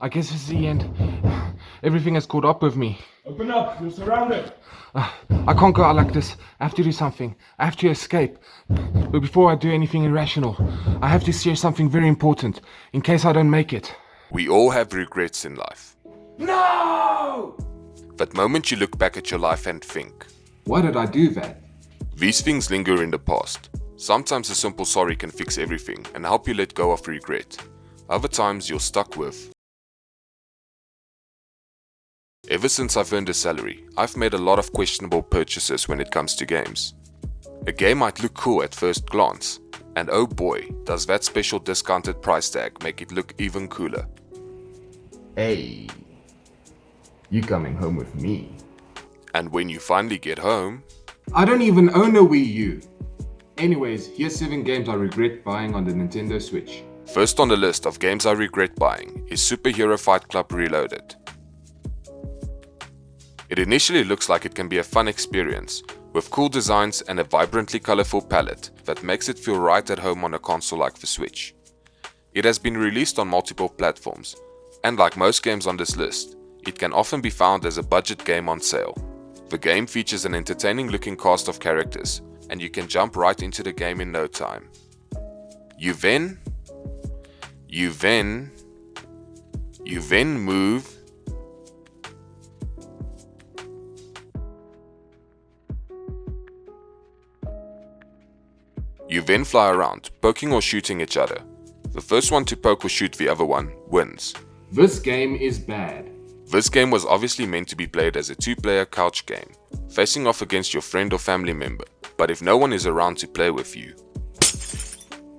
I guess it's the end. Everything has caught up with me. Open up, you're surrounded. I can't go out like this. I have to do something. I have to escape. But before I do anything irrational, I have to share something very important, in case I don't make it. We all have regrets in life. No! That moment you look back at your life and think, Why did I do that? these things linger in the past. Sometimes a simple sorry can fix everything and help you let go of regret. Other times you're stuck with. Ever since I've earned a salary, I've made a lot of questionable purchases when it comes to games. A game might look cool at first glance, and oh boy, does that special discounted price tag make it look even cooler. Hey, you coming home with me? And when you finally get home, I don't even own a Wii U. Anyways, here's 7 games I regret buying on the Nintendo Switch. first on the list of games I regret buying is Superhero Fight Club Reloaded. It initially looks like it can be a fun experience, with cool designs and a vibrantly colorful palette that makes it feel right at home on a console like the Switch. It has been released on multiple platforms, and like most games on this list, it can often be found as a budget game on sale. The game features an entertaining looking cast of characters, and you can jump right into the game in no time. You then move You then fly around, poking or shooting each other. The first one to poke or shoot the other one wins. This game is bad. This game was obviously meant to be played as a 2-player couch game, facing off against your friend or family member, but if no one is around to play with you.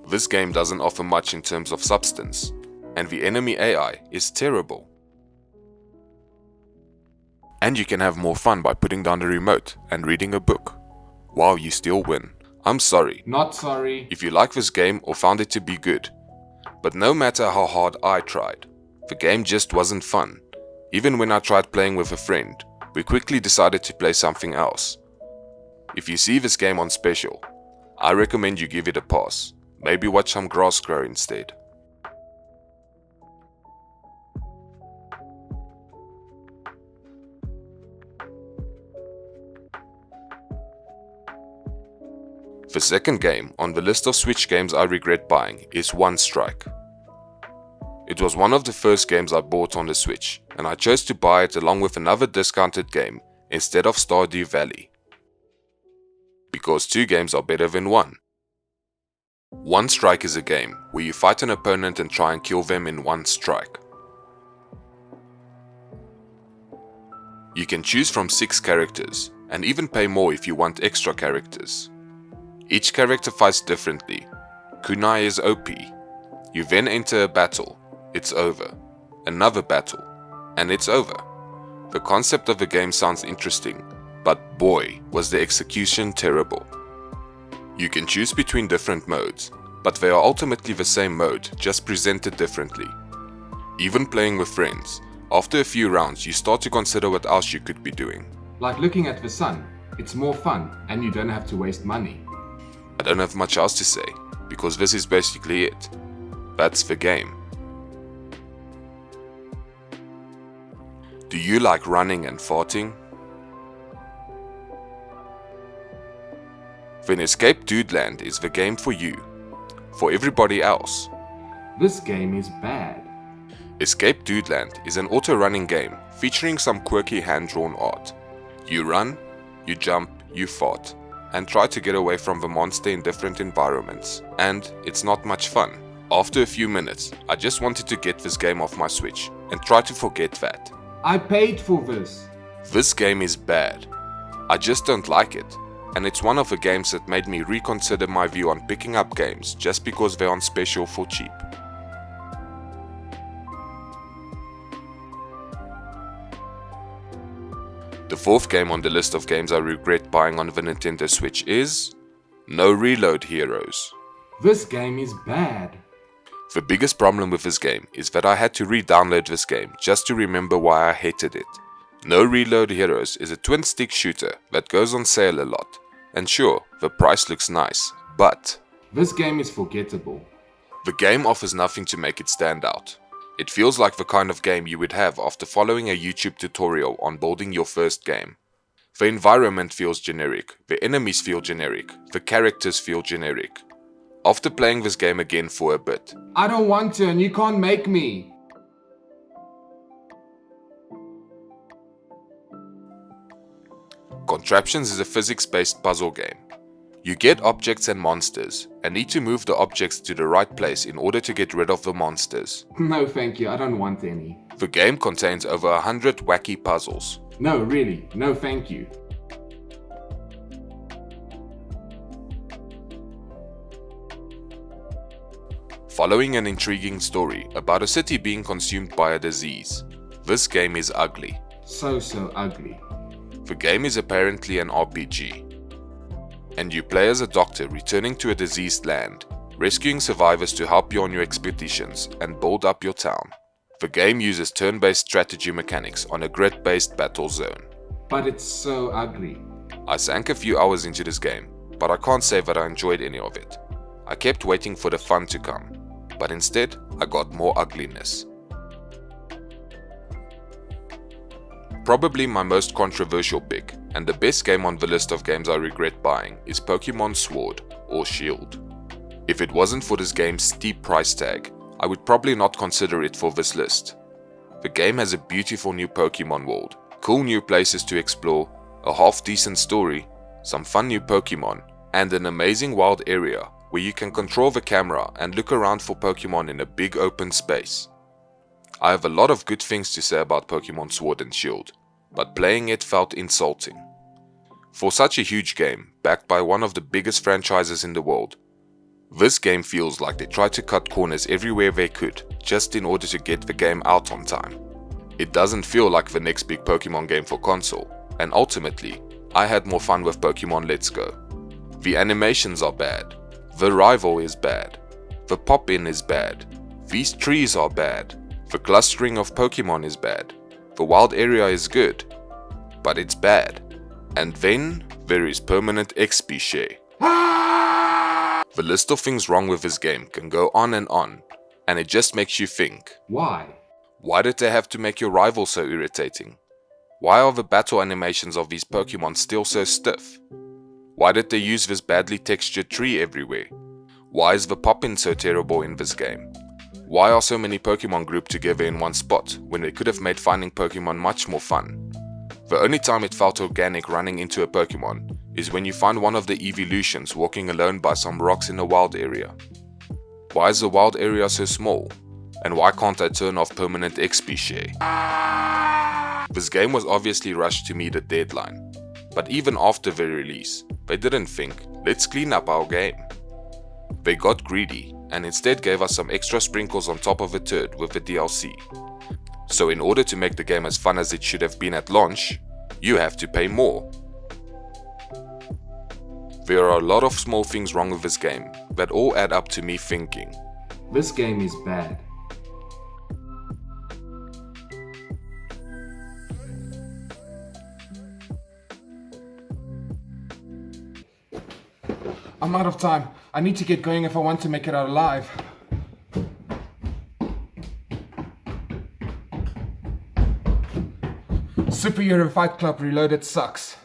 This game doesn't offer much in terms of substance, and the enemy AI is terrible. And you can have more fun by putting down the remote and reading a book. Wow, you still win. I'm sorry Not sorry. if you like this game or found it to be good, but no matter how hard I tried, the game just wasn't fun. Even when I tried playing with a friend, we quickly decided to play something else. If you see this game on special, I recommend you give it a pass. Maybe watch some grass grow instead. The second game on the list of Switch games I regret buying is One Strike. It was one of the first games I bought on the Switch, and I chose to buy it along with another discounted game instead of Stardew Valley. Because 2 games are better than 1. One Strike is a game where you fight an opponent and try and kill them in one strike. You can choose from 6 characters, and even pay more if you want extra characters. Each character fights differently. Kunai is OP. You then enter a battle. It's over. Another battle. And it's over. The concept of the game sounds interesting, but boy, was the execution terrible. You can choose between different modes, but they are ultimately the same mode, just presented differently. Even playing with friends, after a few rounds you start to consider what else you could be doing. Like looking at the sun. It's more fun, and you don't have to waste money. I don't have much else to say, because this is basically it. That's the game. Do you like running and farting? Then Escape Dudeland is the game for you. For everybody else, This game is bad. Escape Dudeland is an auto-running game featuring some quirky hand-drawn art. You run, you jump, you fart, and try to get away from the monster in different environments, and it's not much fun. After a few minutes, I just wanted to get this game off my Switch and try to forget that. I paid for this. This game is bad. I just don't like it, and it's one of the games that made me reconsider my view on picking up games just because they're on special for cheap. The fourth game on the list of games I regret buying on the Nintendo Switch is No Reload Heroes. This game is bad. The biggest problem with this game is that I had to re-download this game just to remember why I hated it. No Reload Heroes is a twin-stick shooter that goes on sale a lot, and sure, the price looks nice, but This game is forgettable. the game offers nothing to make it stand out. It feels like the kind of game you would have after following a YouTube tutorial on building your first game. The environment feels generic, the enemies feel generic, the characters feel generic. After playing this game again for a bit, I don't want to, and you can't make me. Contraptions is a physics-based puzzle game. You get objects and monsters, and need to move the objects to the right place in order to get rid of the monsters. No, thank you. I don't want any. The game contains over 100 wacky puzzles. No, really. No, thank you. Following an intriguing story about a city being consumed by a disease. This game is ugly. So ugly. The game is apparently an RPG. And you play as a doctor returning to a diseased land, rescuing survivors to help you on your expeditions and build up your town. The game uses turn-based strategy mechanics on a grid-based battle zone. But it's so ugly. I sank a few hours into this game, but I can't say that I enjoyed any of it. I kept waiting for the fun to come, but instead I got more ugliness. Probably my most controversial pick, and the best game on the list of games I regret buying, is Pokemon Sword or Shield. If it wasn't for this game's steep price tag, I would probably not consider it for this list. The game has a beautiful new Pokemon world, cool new places to explore, a half-decent story, some fun new Pokemon, and an amazing wild area where you can control the camera and look around for Pokemon in a big open space. I have a lot of good things to say about Pokemon Sword and Shield, but playing it felt insulting. For such a huge game, backed by one of the biggest franchises in the world, this game feels like they tried to cut corners everywhere they could, just in order to get the game out on time. It doesn't feel like the next big Pokemon game for console, and ultimately, I had more fun with Pokemon Let's Go. The animations are bad, the rival is bad, the pop-in is bad, these trees are bad, the clustering of Pokemon is bad, the wild area is good, but it's bad. And then there is permanent XP share. The list of things wrong with this game can go on, and it just makes you think. Why? Why did they have to make your rival so irritating? Why are the battle animations of these Pokemon still so stiff? Why did they use this badly textured tree everywhere? Why is the pop-in so terrible in this game? Why are so many Pokemon grouped together in one spot when they could have made finding Pokemon much more fun? The only time it felt organic running into a Pokemon is when you find one of the evolutions walking alone by some rocks in a wild area. Why is the wild area so small? And why can't I turn off permanent XP share? This game was obviously rushed to meet a deadline, but even after the release, they didn't think, let's clean up our game. They got greedy and instead gave us some extra sprinkles on top of a turd with the DLC. So in order to make the game as fun as it should have been at launch, you have to pay more. There are a lot of small things wrong with this game that all add up to me thinking, This game is bad. I'm out of time. I need to get going if I want to make it out alive. Superhero Fight Club Reloaded sucks.